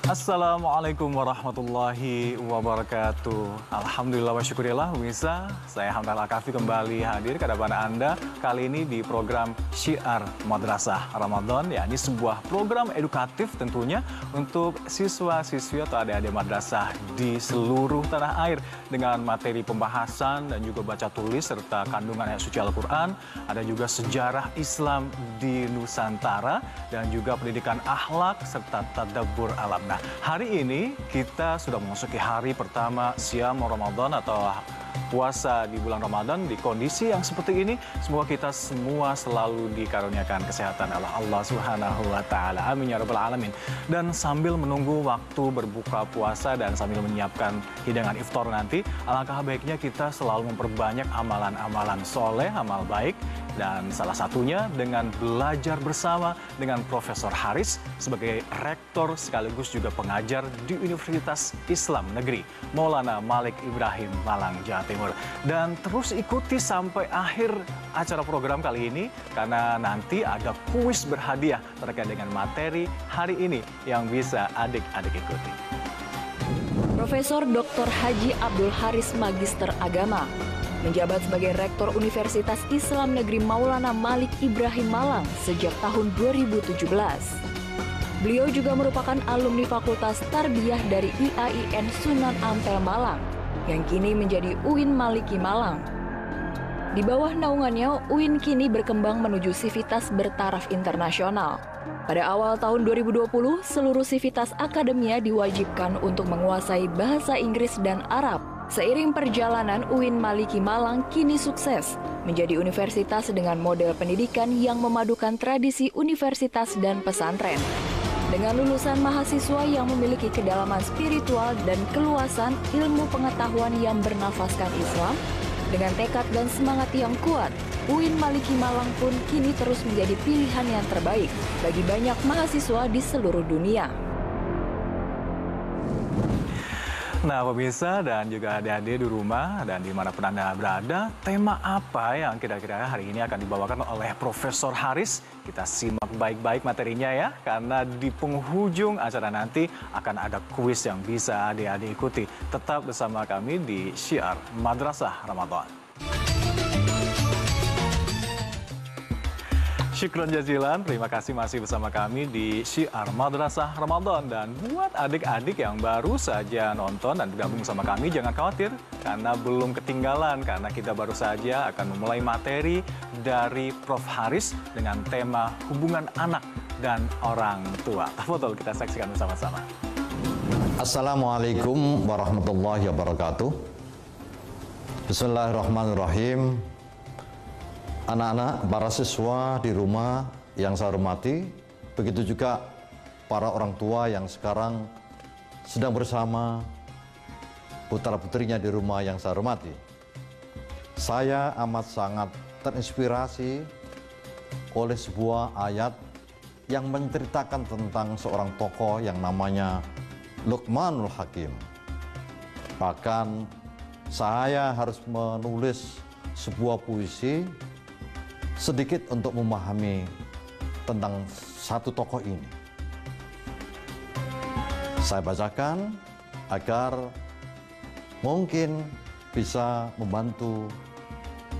Assalamualaikum warahmatullahi wabarakatuh. Alhamdulillah wa syukurillah, pemirsa. Saya Hamdan Al-Kafi kembali hadir ke hadapan Anda kali ini di program Syiar Madrasah Ramadan. Ya, ini sebuah program edukatif tentunya untuk siswa-siswi atau adik-adik madrasah di seluruh tanah air dengan materi pembahasan dan juga baca tulis serta kandungan ayat suci Al-Quran. Ada juga sejarah Islam di Nusantara dan juga pendidikan akhlak serta tadabbur alam. Nah, hari ini kita sudah memasuki hari pertama Siyam Ramadan atau puasa di bulan Ramadan di kondisi yang seperti ini. Semoga kita semua selalu dikaruniakan kesehatan oleh Allah Subhanahu wa taala. Amin ya rabbal alamin. Dan sambil menunggu waktu berbuka puasa dan sambil menyiapkan hidangan iftar nanti, alangkah baiknya kita selalu memperbanyak amalan-amalan soleh, amal baik. Dan salah satunya dengan belajar bersama dengan Profesor Haris sebagai rektor sekaligus juga pengajar di Universitas Islam Negeri Maulana Malik Ibrahim Malang, Jawa Timur. Dan terus ikuti sampai akhir acara program kali ini karena nanti ada kuis berhadiah terkait dengan materi hari ini yang bisa adik-adik ikuti. Profesor Dr. Haji Abdul Haris Magister Agama menjabat sebagai Rektor Universitas Islam Negeri Maulana Malik Ibrahim Malang sejak tahun 2017. Beliau juga merupakan alumni Fakultas Tarbiyah dari IAIN Sunan Ampel Malang, yang kini menjadi UIN Maliki Malang. Di bawah naungannya, UIN kini berkembang menuju sivitas bertaraf internasional. Pada awal tahun 2020, seluruh sivitas akademia diwajibkan untuk menguasai bahasa Inggris dan Arab. Seiring perjalanan, UIN Maliki Malang kini sukses menjadi universitas dengan model pendidikan yang memadukan tradisi universitas dan pesantren. Dengan lulusan mahasiswa yang memiliki kedalaman spiritual dan keluasan ilmu pengetahuan yang bernafaskan Islam, dengan tekad dan semangat yang kuat, UIN Maliki Malang pun kini terus menjadi pilihan yang terbaik bagi banyak mahasiswa di seluruh dunia. Nah, pemirsa dan juga adik-adik di rumah dan dimanapun Anda berada, tema apa yang kira-kira hari ini akan dibawakan oleh Profesor Haris? Kita simak baik-baik materinya ya, karena di penghujung acara nanti akan ada kuis yang bisa adik-adik ikuti. Tetap bersama kami di Syiar Madrasah Ramadan. Syukron jazilan, terima kasih masih bersama kami di Syiar Madrasah Ramadan. Dan buat adik-adik yang baru saja nonton dan bergabung sama kami, jangan khawatir karena belum ketinggalan, karena kita baru saja akan memulai materi dari Prof. Haris dengan tema hubungan anak dan orang tua. Tafadhol, kita saksikan bersama-sama. Assalamualaikum warahmatullahi wabarakatuh. Bismillahirrahmanirrahim. Anak-anak, para siswa di rumah yang saya hormati, begitu juga para orang tua yang sekarang sedang bersama putra-putrinya di rumah yang saya hormati. Saya amat sangat terinspirasi oleh sebuah ayat yang menceritakan tentang seorang tokoh yang namanya Luqmanul Hakim. Bahkan saya harus menulis sebuah puisi sedikit untuk memahami tentang satu tokoh ini. Saya bacakan agar mungkin bisa membantu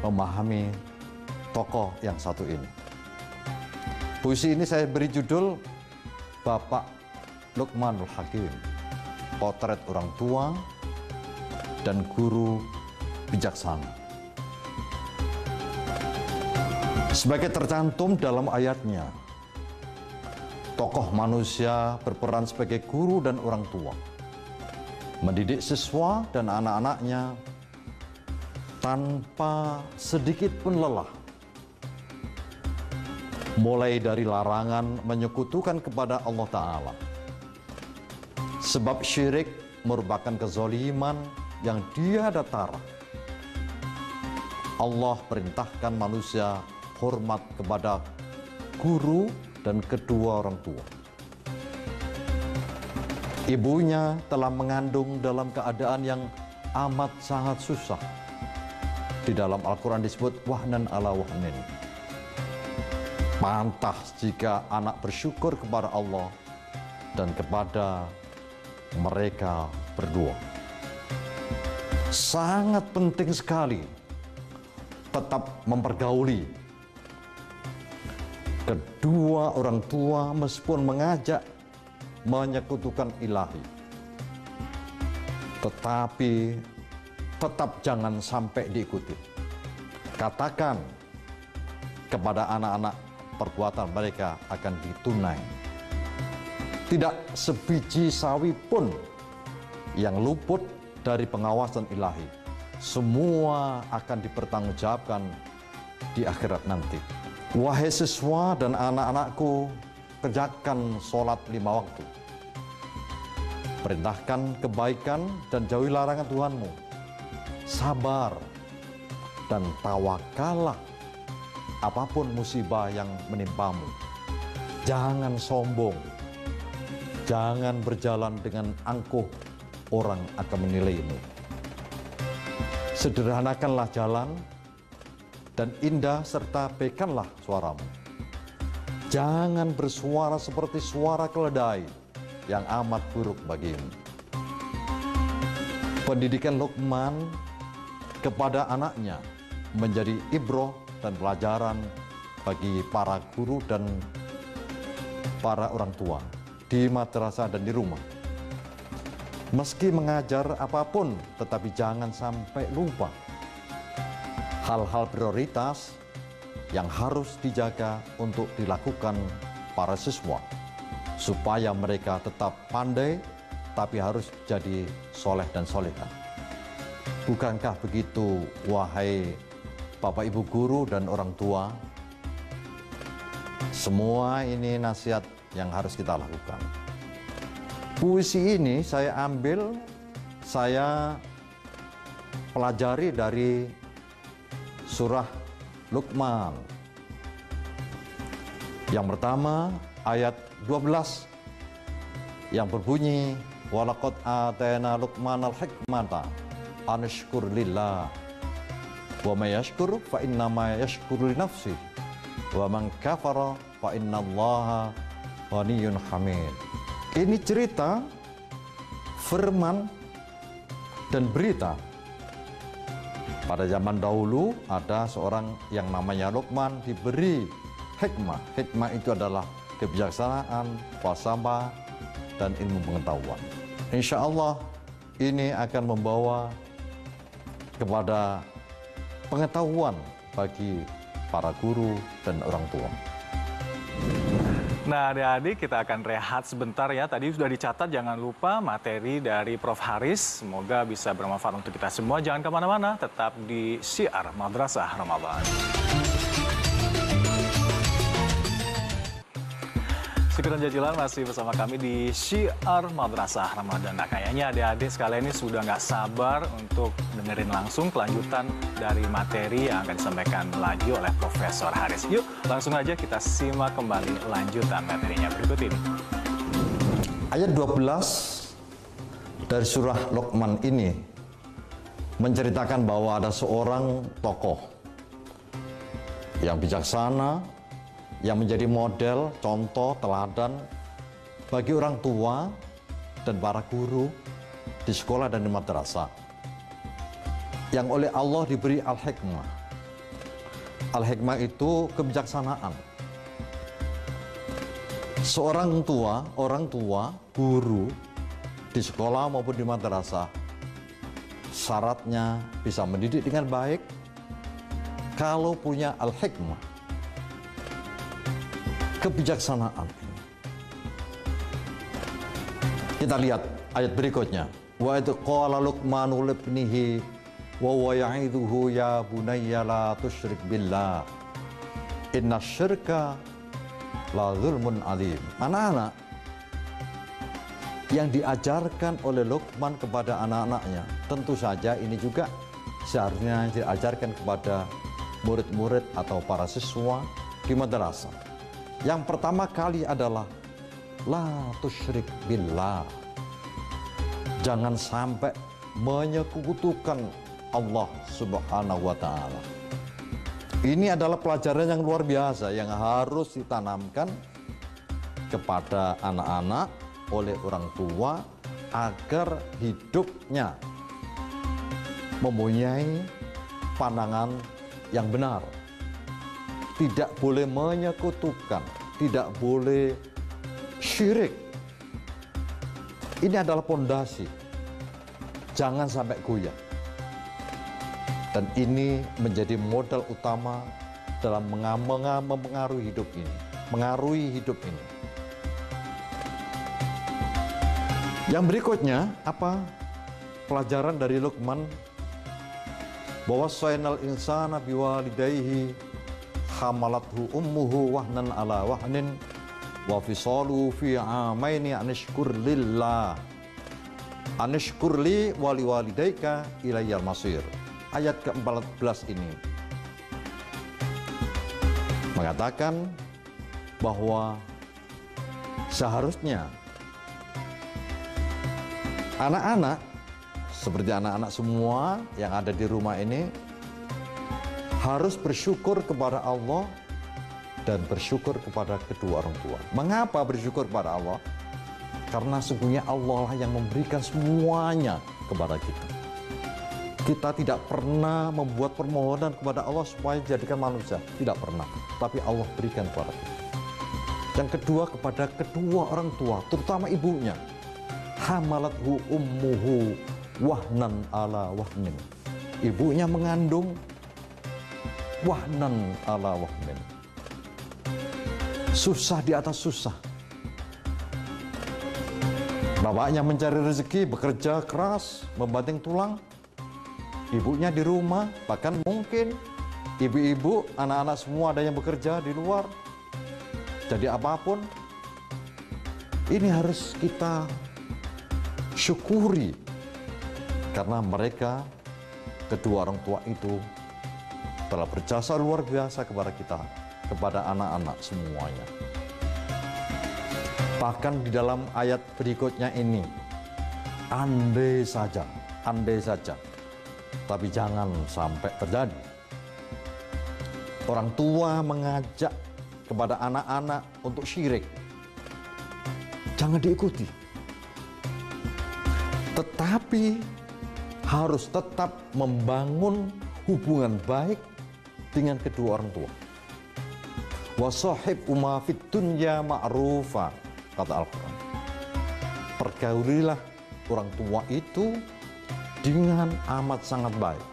memahami tokoh yang satu ini. Puisi ini saya beri judul Bapak Luqmanul Hakim, Potret Orang Tua dan Guru Bijaksana. Sebagai tercantum dalam ayatnya, tokoh manusia berperan sebagai guru dan orang tua, mendidik siswa dan anak-anaknya tanpa sedikit pun lelah. Mulai dari larangan menyekutukan kepada Allah Ta'ala. Sebab syirik merupakan kezaliman yang tiada tara. Allah perintahkan manusia hormat kepada guru dan kedua orang tua. Ibunya telah mengandung dalam keadaan yang amat sangat susah. Di dalam Al-Quran disebut wahnan ala wahnin. Pantas jika anak bersyukur kepada Allah dan kepada mereka berdua. Sangat penting sekali tetap mempergauli kedua orang tua meskipun mengajak menyekutukan ilahi. Tetapi tetap jangan sampai diikuti. Katakan kepada anak-anak perbuatan mereka akan ditunai. Tidak sebiji sawi pun yang luput dari pengawasan ilahi. Semua akan dipertanggungjawabkan di akhirat nanti. Wahai siswa dan anak-anakku, kerjakan sholat 5 waktu. Perintahkan kebaikan dan jauhi larangan Tuhanmu. Sabar dan tawakallah apapun musibah yang menimpamu. Jangan sombong. Jangan berjalan dengan angkuh, orang akan menilaimu. Sederhanakanlah jalan dan indah serta pekanlah suaramu. Jangan bersuara seperti suara keledai yang amat buruk bagimu. Pendidikan Luqman kepada anaknya menjadi ibroh dan pelajaran bagi para guru dan para orang tua di madrasah dan di rumah. Meski mengajar apapun, tetapi jangan sampai lupa hal-hal prioritas yang harus dijaga untuk dilakukan para siswa, supaya mereka tetap pandai, tapi harus jadi soleh dan solehah. Bukankah begitu, wahai Bapak Ibu guru dan orang tua? Semua ini nasihat yang harus kita lakukan. Puisi ini saya ambil, saya pelajari dari surah Luqman. Yang pertama ayat 12 yang berbunyi, walaqad atayna Luqmanal hikmata anashkur lillah wa may yashkur fa innama yashkuru li nafsihi wa man kafara fa innallaha ghaniyyun hamid. Ini cerita, firman, dan berita. Pada zaman dahulu ada seorang yang namanya Luqman diberi hikmah. Hikmah itu adalah kebijaksanaan, falsafah, dan ilmu pengetahuan. Insya Allah ini akan membawa kepada pengetahuan bagi para guru dan orang tua. Nah, adik-adik, kita akan rehat sebentar ya. Tadi sudah dicatat, jangan lupa materi dari Prof. Haris. Semoga bisa bermanfaat untuk kita semua. Jangan kemana-mana, tetap di Syiar Madrasah Ramadan. Syukuran jazilan masih bersama kami di Syiar Madrasah Ramadan. Nah, kayaknya adik-adik sekalian ini sudah nggak sabar untuk dengerin langsung kelanjutan dari materi yang akan disampaikan lagi oleh Profesor Haris. Yuk, langsung aja kita simak kembali lanjutan materinya berikut ini. Ayat 12 dari surah Luqman ini menceritakan bahwa ada seorang tokoh yang bijaksana, yang menjadi model, contoh, teladan bagi orang tua dan para guru di sekolah dan di madrasah, yang oleh Allah diberi al-hikmah. Al-hikmah itu kebijaksanaan. Seorang tua, orang tua, guru di sekolah maupun di madrasah, syaratnya bisa mendidik dengan baik kalau punya al-hikmah, kebijaksanaan. Kita lihat ayat berikutnya. Wa idh qala Luqmanu libnihi wa huwa ya'idhuhu ya bunayya la tusyrik billah innasyirka la dzulmun adzim. Anak-anak yang diajarkan oleh Luqman kepada anak-anaknya, tentu saja ini juga seharusnya diajarkan kepada murid-murid atau para siswa di madrasah. Yang pertama kali adalah la tusyrik billah. Jangan sampai menyekutukan Allah Subhanahu wa taala. Ini adalah pelajaran yang luar biasa yang harus ditanamkan kepada anak-anak oleh orang tua agar hidupnya mempunyai pandangan yang benar. Tidak boleh menyekutukan, tidak boleh syirik. Ini adalah pondasi. Jangan sampai goyah. Dan ini menjadi modal utama dalam mempengaruhi hidup ini. Mengaruhi hidup ini. Yang berikutnya, apa? Pelajaran dari Luqman. Bahwa sainal insana biwalidayhi hamalathu ummuhu wahnan ala wahnin wa fisalu fi amaini anishkur lillah anishkur li wali walidayka ilayyal masir. Ayat ke-14 ini mengatakan bahwa seharusnya anak-anak seperti anak-anak semua yang ada di rumah ini harus bersyukur kepada Allah dan bersyukur kepada kedua orang tua. Mengapa bersyukur kepada Allah? Karena sesungguhnya Allah lah yang memberikan semuanya kepada kita. Kita tidak pernah membuat permohonan kepada Allah supaya dijadikan manusia. Tidak pernah. Tapi Allah berikan kepada kita. Yang kedua, kepada kedua orang tua, terutama ibunya. Hamalathu ummuhu wahnan ala wahnin. Ibunya mengandung wahnan ala wahnin. Susah di atas susah. Bapaknya mencari rezeki, bekerja keras, membanting tulang. Ibunya di rumah, bahkan mungkin ibu-ibu, anak-anak semua ada yang bekerja di luar. Jadi apapun, ini harus kita syukuri. Karena mereka, kedua orang tua itu, telah berjasa luar biasa kepada kita, kepada anak-anak semuanya. Bahkan di dalam ayat berikutnya ini, andai saja, tapi jangan sampai terjadi. Orang tua mengajak kepada anak-anak untuk syirik. Jangan diikuti. Tetapi harus tetap membangun hubungan baik dengan kedua orang tua. Wasahibhuma fid dunya ma'rufa, kata Al-Quran. Pergaulilah orang tua itu dengan amat sangat baik.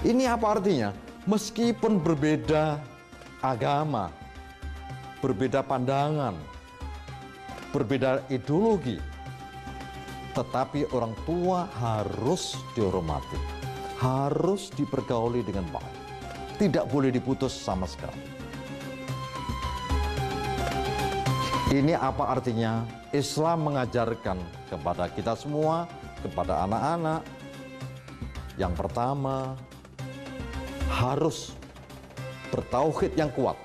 Ini apa artinya? Meskipun berbeda agama, berbeda pandangan, berbeda ideologi, tetapi orang tua harus dihormati, harus dipergauli dengan baik. Tidak boleh diputus sama sekali. Ini apa artinya? Islam mengajarkan kepada kita semua, kepada anak-anak, yang pertama, harus bertauhid yang kuat,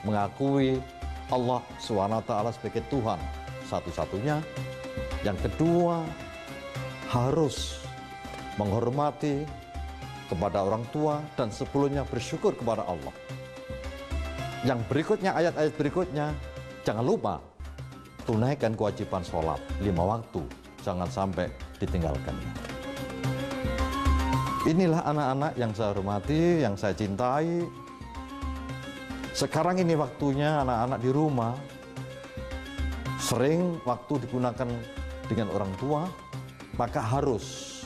mengakui Allah SWT sebagai Tuhan satu-satunya. Yang kedua, harus menghormati kepada orang tua dan sebelumnya bersyukur kepada Allah. Yang berikutnya, ayat-ayat berikutnya, jangan lupa tunaikan kewajiban sholat 5 waktu, jangan sampai ditinggalkannya. Inilah anak-anak yang saya hormati, yang saya cintai. Sekarang ini waktunya anak-anak di rumah. Sering waktu digunakan dengan orang tua, maka harus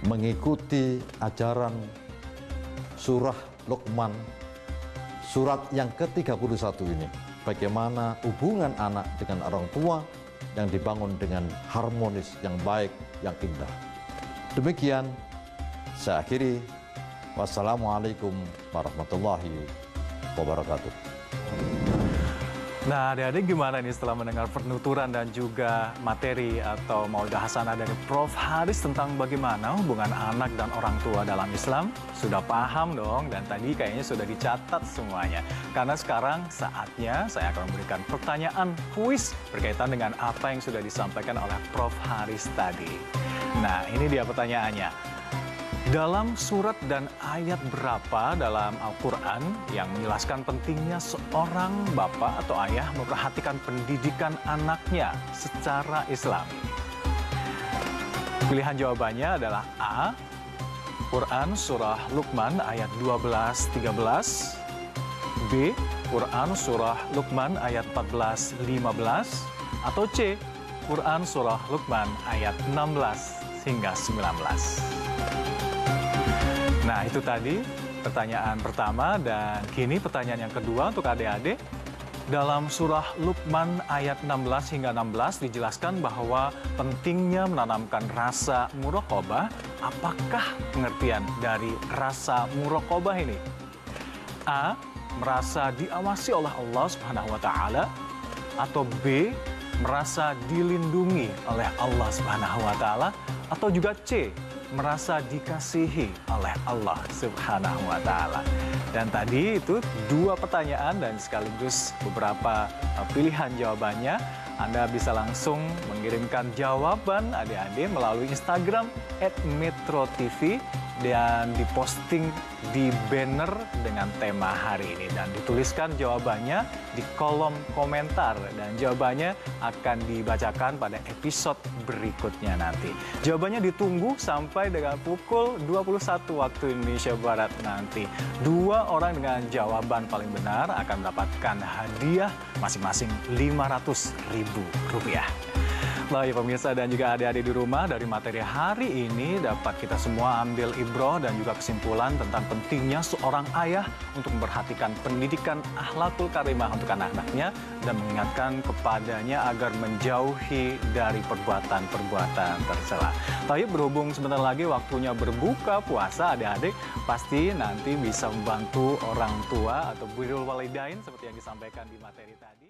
mengikuti ajaran surah Luqman, surat yang ke-31 ini. Bagaimana hubungan anak dengan orang tua yang dibangun dengan harmonis, yang baik, yang indah. Demikian saya akhiri. Wassalamualaikum warahmatullahi wabarakatuh. Nah, adik-adik gimana nih setelah mendengar penuturan dan juga materi atau mauidhah hasanah dari Prof. Haris tentang bagaimana hubungan anak dan orang tua dalam Islam? Sudah paham dong, dan tadi kayaknya sudah dicatat semuanya. Karena sekarang saatnya saya akan memberikan pertanyaan kuis berkaitan dengan apa yang sudah disampaikan oleh Prof. Haris tadi. Nah, ini dia pertanyaannya. Dalam surat dan ayat berapa dalam Al-Quran yang menjelaskan pentingnya seorang bapak atau ayah memperhatikan pendidikan anaknya secara Islami? Pilihan jawabannya adalah A. Quran Surah Luqman ayat 12-13. B. Quran Surah Luqman ayat 14-15. Atau C. Quran Surah Luqman ayat 16-19. Nah, itu tadi pertanyaan pertama, dan kini pertanyaan yang kedua untuk adik-adik. Dalam surah Luqman ayat 16 hingga 16 dijelaskan bahwa pentingnya menanamkan rasa muraqabah. Apakah pengertian dari rasa muraqabah ini? A. Merasa diawasi oleh Allah Subhanahu wa taala, atau B. Merasa dilindungi oleh Allah Subhanahu wa taala, atau juga C. Merasa dikasihi oleh Allah Subhanahu wa taala. Dan tadi itu dua pertanyaan dan sekaligus beberapa pilihan jawabannya. Anda bisa langsung mengirimkan jawaban adik-adik melalui Instagram @metrotv dan diposting di banner dengan tema hari ini, dan dituliskan jawabannya di kolom komentar, dan jawabannya akan dibacakan pada episode berikutnya nanti. Jawabannya ditunggu sampai dengan pukul 21 waktu Indonesia Barat nanti. 2 orang dengan jawaban paling benar akan mendapatkan hadiah masing-masing Rp500.000. Baik pemirsa dan juga adik-adik di rumah, dari materi hari ini dapat kita semua ambil ibroh dan juga kesimpulan tentang pentingnya seorang ayah untuk memperhatikan pendidikan akhlakul karimah untuk anak-anaknya dan mengingatkan kepadanya agar menjauhi dari perbuatan-perbuatan tercela. Tapi berhubung sebentar lagi waktunya berbuka puasa, adik-adik pasti nanti bisa membantu orang tua atau birrul walidain seperti yang disampaikan di materi tadi.